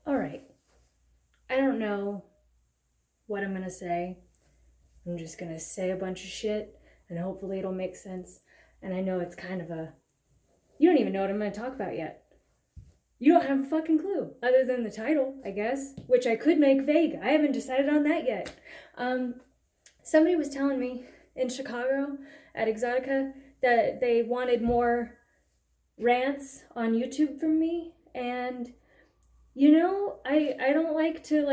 All right. I don't know what I'm gonna say. I'm just gonna say a bunch of shit and hopefully it'll make sense. And I know it's kind of a. You don't even know what I'm gonna talk about yet. You don't have a fucking clue, other than the title, I guess, which I could make vague. I haven't decided on that yet. Somebody was telling me in Chicago at Exotica that they wanted more rants on YouTube from me, and I don't like to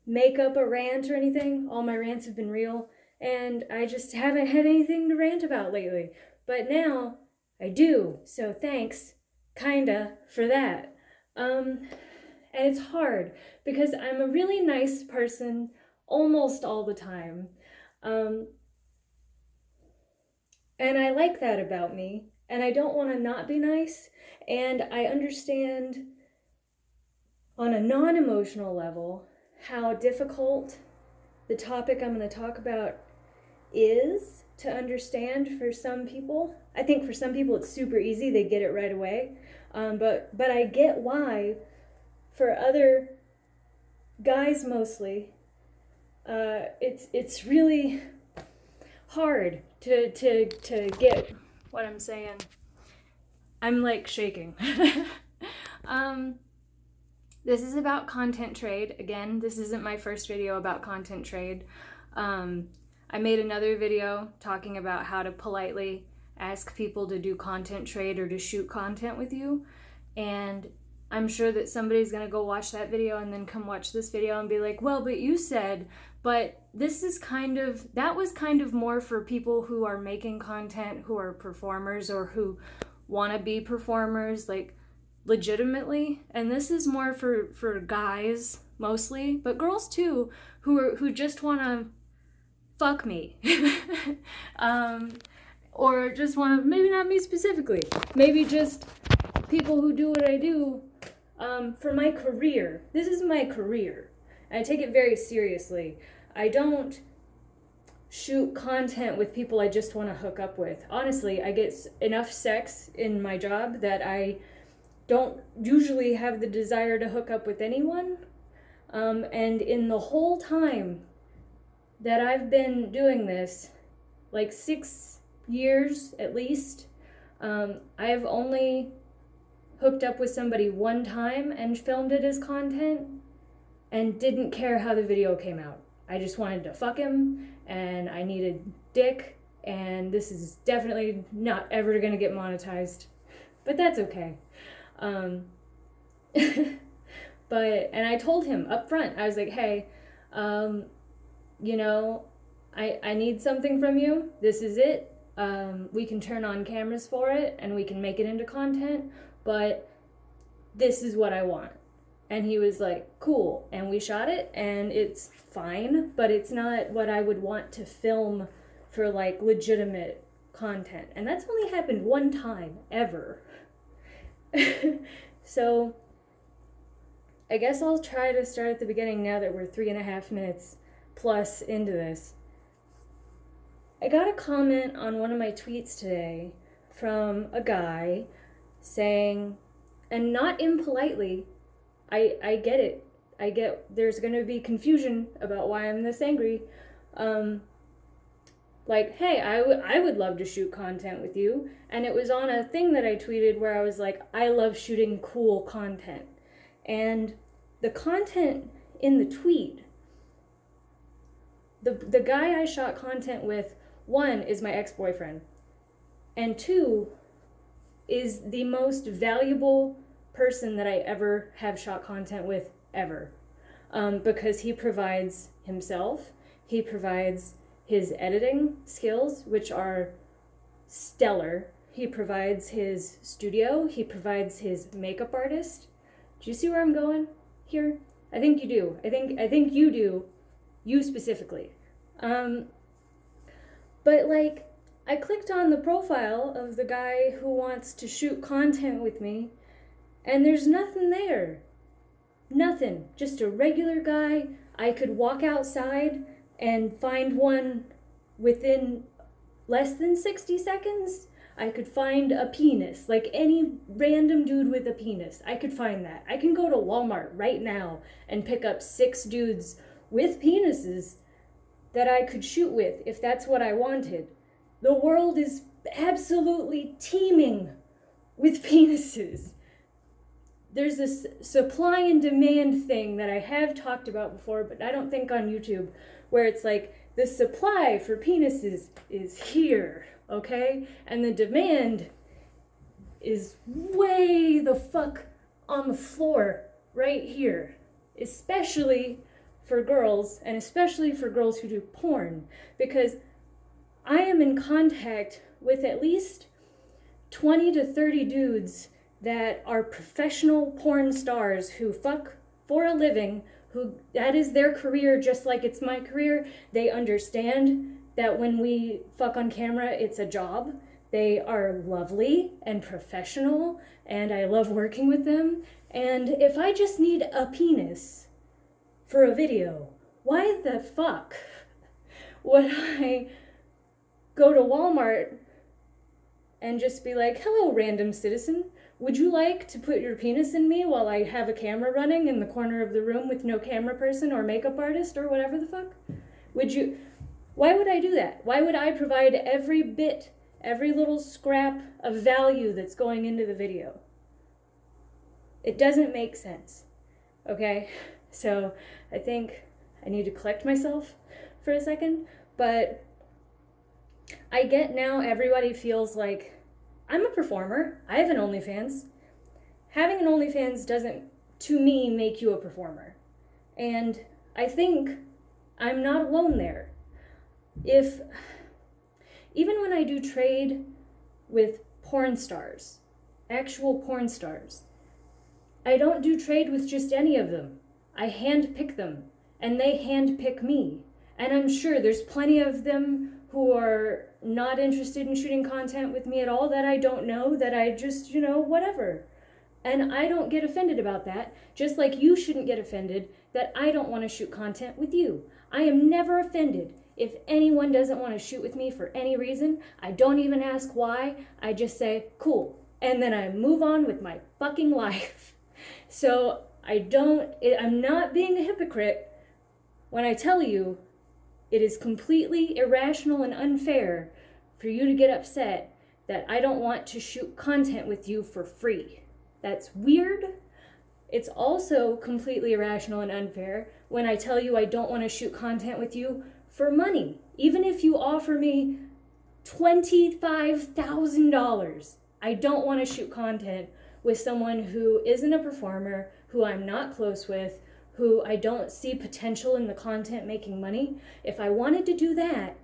make up a rant or anything. All my rants have been real, and I just haven't had anything to rant about lately. But now I do, so thanks, kinda, for that. And it's hard because I'm a really nice person almost all the time. Um, and I like that about me, and I don't want to not be nice, and I understand on a non-emotional level how difficult the topic I'm going to talk about is to understand for some people. I think for some people it's super easy, they get it right away. But I get why for other guys mostly, it's really hard to get what I'm saying. I'm like shaking. This is about content trade. Again, this isn't my first video about content trade. I made another video talking about how to politely ask people to do content trade or to shoot content with you. And I'm sure that somebody's gonna go watch that video and then come watch this video and be like, well, but you said, but this is that was kind of more for people who are making content, who are performers or who wanna be performers, like legitimately. And this is more for guys mostly, but girls too, who just wanna fuck me. Or just wanna, maybe not me specifically, maybe just people who do what I do for my career. This is my career. I take it very seriously. I don't shoot content with people I just want to hook up with. Honestly, I get enough sex in my job that I don't usually have the desire to hook up with anyone. And in the whole time that I've been doing this, like 6 years at least, I've only hooked up with somebody one time and filmed it as content and didn't care how the video came out. I just wanted to fuck him and I needed dick, and this is definitely not ever gonna get monetized, but that's okay. And I told him up front, I was like, hey, you know, I need something from you. This is it. We can turn on cameras for it and we can make it into content, but this is what I want. And he was like, cool. And we shot it and it's fine, but it's not what I would want to film for like legitimate content. And that's only happened one time ever. So I guess I'll try to start at the beginning now that we're 3.5 minutes plus into this. I got a comment on one of my tweets today from a guy saying, and not impolitely, I get it. I get there's going to be confusion about why I'm this angry. Like, hey, I would love to shoot content with you. And it was on a thing that I tweeted where I was like, I love shooting cool content. And the content in the tweet, the guy I shot content with, one, is my ex-boyfriend. And two, is the most valuable person that I ever have shot content with, ever. Because he provides himself, he provides his editing skills, which are stellar. He provides his studio, he provides his makeup artist. Do you see where I'm going here? I think you do. I think you do, you specifically. But like, I clicked on the profile of the guy who wants to shoot content with me, and there's nothing there. Nothing. Just a regular guy. I could walk outside and find one within less than 60 seconds. I could find a penis, like any random dude with a penis. I could find that. I can go to Walmart right now and pick up 6 dudes with penises that I could shoot with if that's what I wanted. The world is absolutely teeming with penises. There's this supply and demand thing that I have talked about before, but I don't think on YouTube, where it's like the supply for penises is here, okay? And the demand is way the fuck on the floor right here, especially for girls, and especially for girls who do porn, because I am in contact with at least 20 to 30 dudes that are professional porn stars who fuck for a living, who that is their career just like it's my career. They understand that when we fuck on camera, it's a job. They are lovely and professional, and I love working with them. And if I just need a penis for a video, why the fuck would I go to Walmart and just be like, hello, random citizen. Would you like to put your penis in me while I have a camera running in the corner of the room with no camera person or makeup artist or whatever the fuck? Why would I do that? Why would I provide every bit, every little scrap of value that's going into the video? It doesn't make sense, okay? So I think I need to collect myself for a second, but I get now everybody feels like I'm a performer. I have an OnlyFans. Having an OnlyFans doesn't, to me, make you a performer. And I think I'm not alone there. Even when I do trade with porn stars, actual porn stars, I don't do trade with just any of them. I hand pick them, and they hand pick me. And I'm sure there's plenty of them who are not interested in shooting content with me at all, that I don't know, that I just, whatever. And I don't get offended about that, just like you shouldn't get offended that I don't want to shoot content with you. I am never offended if anyone doesn't want to shoot with me for any reason. I don't even ask why. I just say, cool. And then I move on with my fucking life. So I'm not being a hypocrite when I tell you it is completely irrational and unfair for you to get upset that I don't want to shoot content with you for free. That's weird. It's also completely irrational and unfair when I tell you I don't want to shoot content with you for money. Even if you offer me $25,000, I don't want to shoot content with someone who isn't a performer, who I'm not close with, who I don't see potential in the content making money. If I wanted to do that,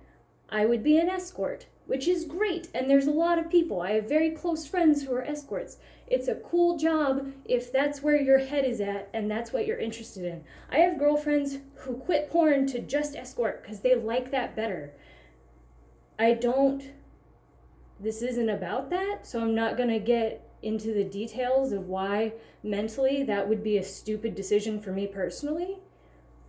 I would be an escort, which is great. And there's a lot of people. I have very close friends who are escorts. It's a cool job if that's where your head is at and that's what you're interested in. I have girlfriends who quit porn to just escort because they like that better. This isn't about that, so I'm not gonna get into the details of why mentally that would be a stupid decision for me personally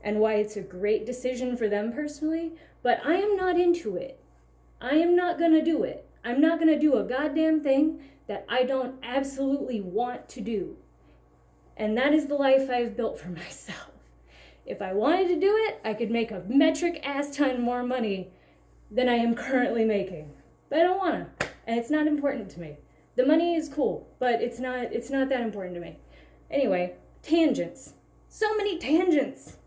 and why it's a great decision for them personally, but I am not into it. I am not gonna do it. I'm not gonna do a goddamn thing that I don't absolutely want to do. And that is the life I've built for myself. If I wanted to do it, I could make a metric ass ton more money than I am currently making. But I don't wanna, and it's not important to me. The money is cool, but it's not that important to me. Anyway, tangents. So many tangents.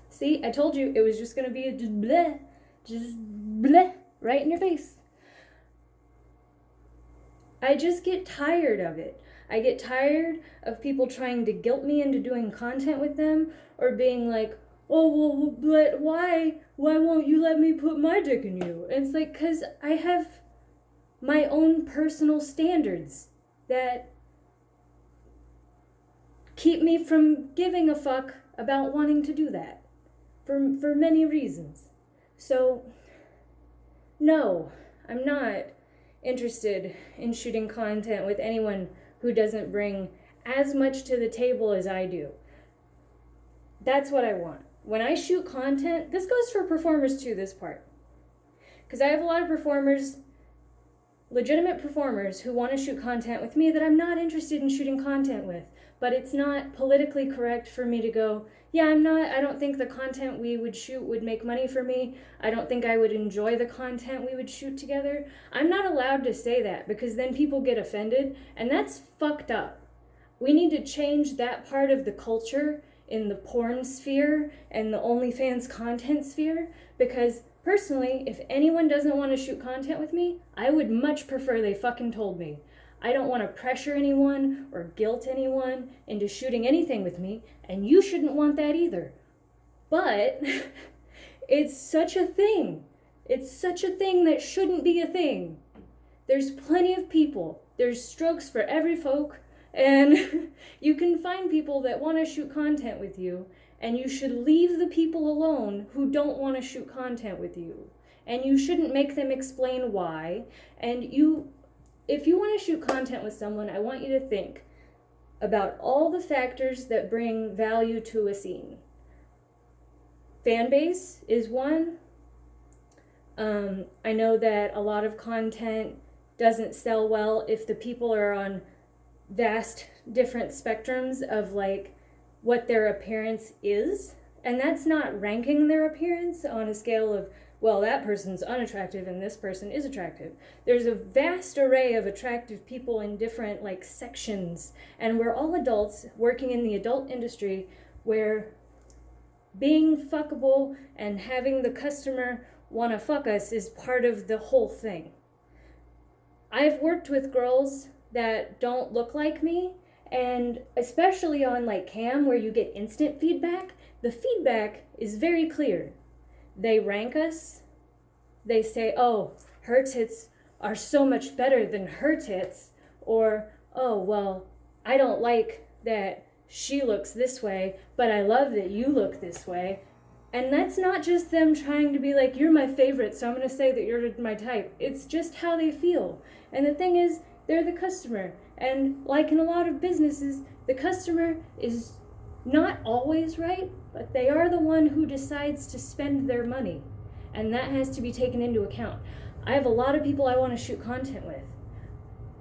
See, I told you it was just gonna be a just bleh, right in your face. I just get tired of it. I get tired of people trying to guilt me into doing content with them, or being like, oh, well, but why won't you let me put my dick in you? And it's like, because I have my own personal standards that keep me from giving a fuck about wanting to do that for many reasons. So, no, I'm not interested in shooting content with anyone who doesn't bring as much to the table as I do. That's what I want. when I shoot content, this goes for performers too, this part. Because I have a lot of performers, legitimate performers, who want to shoot content with me that I'm not interested in shooting content with. But it's not politically correct for me to go, yeah, I don't think the content we would shoot would make money for me. I don't think I would enjoy the content we would shoot together. I'm not allowed to say that because then people get offended, and that's fucked up. We need to change that part of the culture in the porn sphere and the OnlyFans content sphere, because personally, if anyone doesn't want to shoot content with me, I would much prefer they fucking told me. I don't want to pressure anyone or guilt anyone into shooting anything with me, and you shouldn't want that either. But it's such a thing. It's such a thing that shouldn't be a thing. There's plenty of people. There's strokes for every folk, and you can find people that want to shoot content with you, and you should leave the people alone who don't want to shoot content with you. And you shouldn't make them explain why. And if you want to shoot content with someone, I want you to think about all the factors that bring value to a scene. Fan base is one. I know that a lot of content doesn't sell well if the people are on vast different spectrums of like what their appearance is. And that's not ranking their appearance on a scale of, well, that person's unattractive and this person is attractive. There's a vast array of attractive people in different like sections, and we're all adults working in the adult industry where being fuckable and having the customer want to fuck us is part of the whole thing. I've worked with girls that don't look like me, and especially on like cam where you get instant feedback, the feedback is very clear. They rank us. They say, oh, her tits are so much better than her tits. Or, oh, well, I don't like that she looks this way, but I love that you look this way. And that's not just them trying to be like, you're my favorite, so I'm going to say that you're my type. It's just how they feel. And the thing is, they're the customer. And like in a lot of businesses, the customer is not always right, but they are the one who decides to spend their money. And that has to be taken into account. I have a lot of people I want to shoot content with.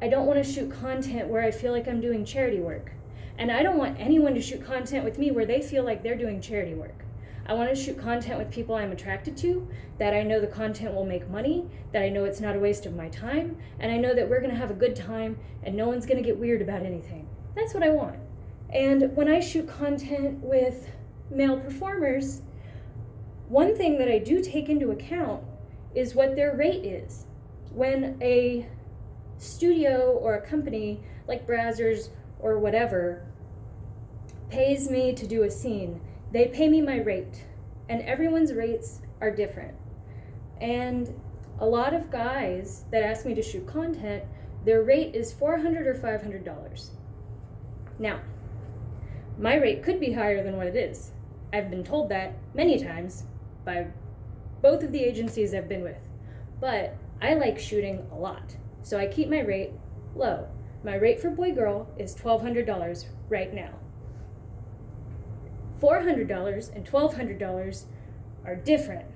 I don't want to shoot content where I feel like I'm doing charity work. And I don't want anyone to shoot content with me where they feel like they're doing charity work. I want to shoot content with people I'm attracted to, that I know the content will make money, that I know it's not a waste of my time, and I know that we're going to have a good time and no one's going to get weird about anything. That's what I want. And when I shoot content with male performers, one thing that I do take into account is what their rate is. When a studio or a company like Brazzers or whatever pays me to do a scene, they pay me my rate, and everyone's rates are different. And a lot of guys that ask me to shoot content, their rate is $400 or $500. Now, my rate could be higher than what it is. I've been told that many times by both of the agencies I've been with. But I like shooting a lot, so I keep my rate low. My rate for boy-girl is $1,200 right now. $400 and $1,200 are different.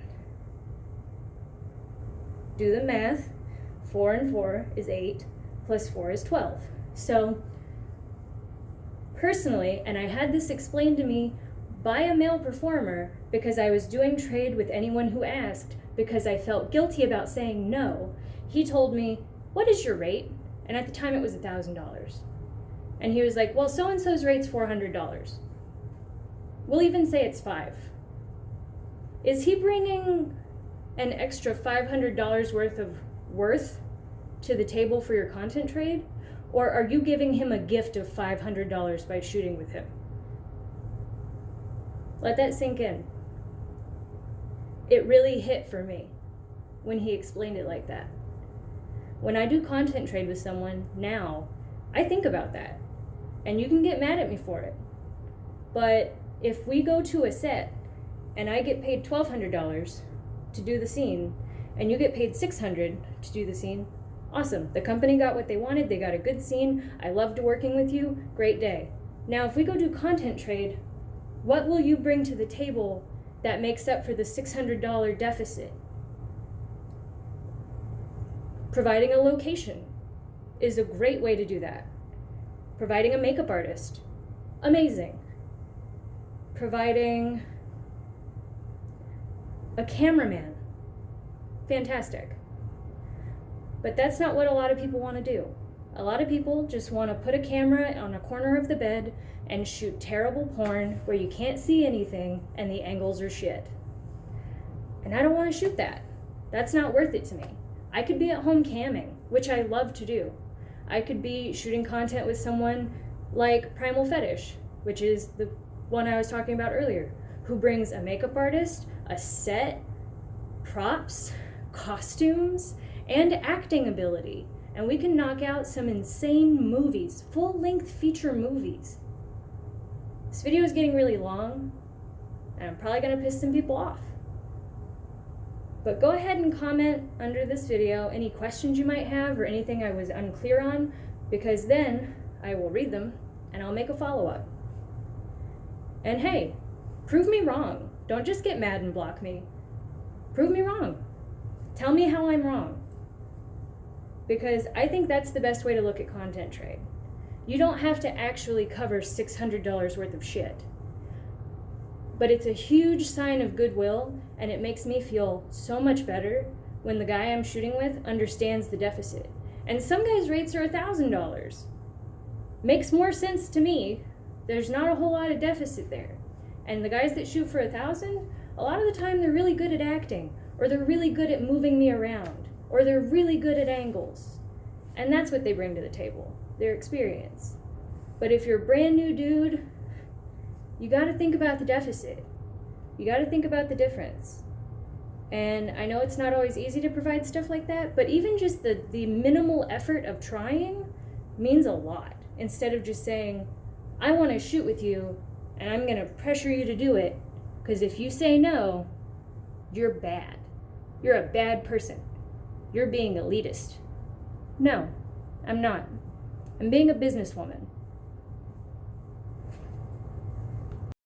Do the math. 4 and 4 is 8, plus 4 is 12. So, personally, and I had this explained to me by a male performer because I was doing trade with anyone who asked, because I felt guilty about saying no. He told me, what is your rate? And at the time it was $1,000. And he was like, well, so-and-so's rate's $400. We'll even say it's $5. Is he bringing an extra $500 worth to the table for your content trade? Or are you giving him a gift of $500 by shooting with him? Let that sink in. It really hit for me when he explained it like that. When I do content trade with someone now, I think about that. And you can get mad at me for it. But if we go to a set and I get paid $1,200 to do the scene and you get paid $600 to do the scene, awesome. The company got what they wanted. They got a good scene. I loved working with you. Great day. Now, if we go do content trade, what will you bring to the table that makes up for the $600 deficit. Providing a location is a great way to do that. Providing a makeup artist, amazing. Providing a cameraman, fantastic. But that's not what a lot of people want to do. A lot of people just want to put a camera on a corner of the bed and shoot terrible porn where you can't see anything and the angles are shit. And I don't want to shoot that. That's not worth it to me. I could be at home camming, which I love to do. I could be shooting content with someone like Primal Fetish, which is the one I was talking about earlier, who brings a makeup artist, a set, props, costumes, and acting ability. And we can knock out some insane movies, full-length feature movies. This video is getting really long, and I'm probably gonna piss some people off. But go ahead and comment under this video any questions you might have or anything I was unclear on, because then I will read them and I'll make a follow-up. And hey, prove me wrong. Don't just get mad and block me. Prove me wrong. Tell me how I'm wrong. Because I think that's the best way to look at content trade. You don't have to actually cover $600 worth of shit. But it's a huge sign of goodwill, and it makes me feel so much better when the guy I'm shooting with understands the deficit. And some guys' rates are $1,000. Makes more sense to me. There's not a whole lot of deficit there. And the guys that shoot for $1,000, a lot of the time they're really good at acting, or they're really good at moving me around, or they're really good at angles. And that's what they bring to the table, their experience. But if you're a brand new dude, you gotta think about the deficit. You gotta think about the difference. And I know it's not always easy to provide stuff like that, but even just the minimal effort of trying means a lot. Instead of just saying, I wanna shoot with you, and I'm gonna pressure you to do it, because if you say no, you're bad. You're a bad person. You're being elitist. No, I'm not. I'm being a businesswoman.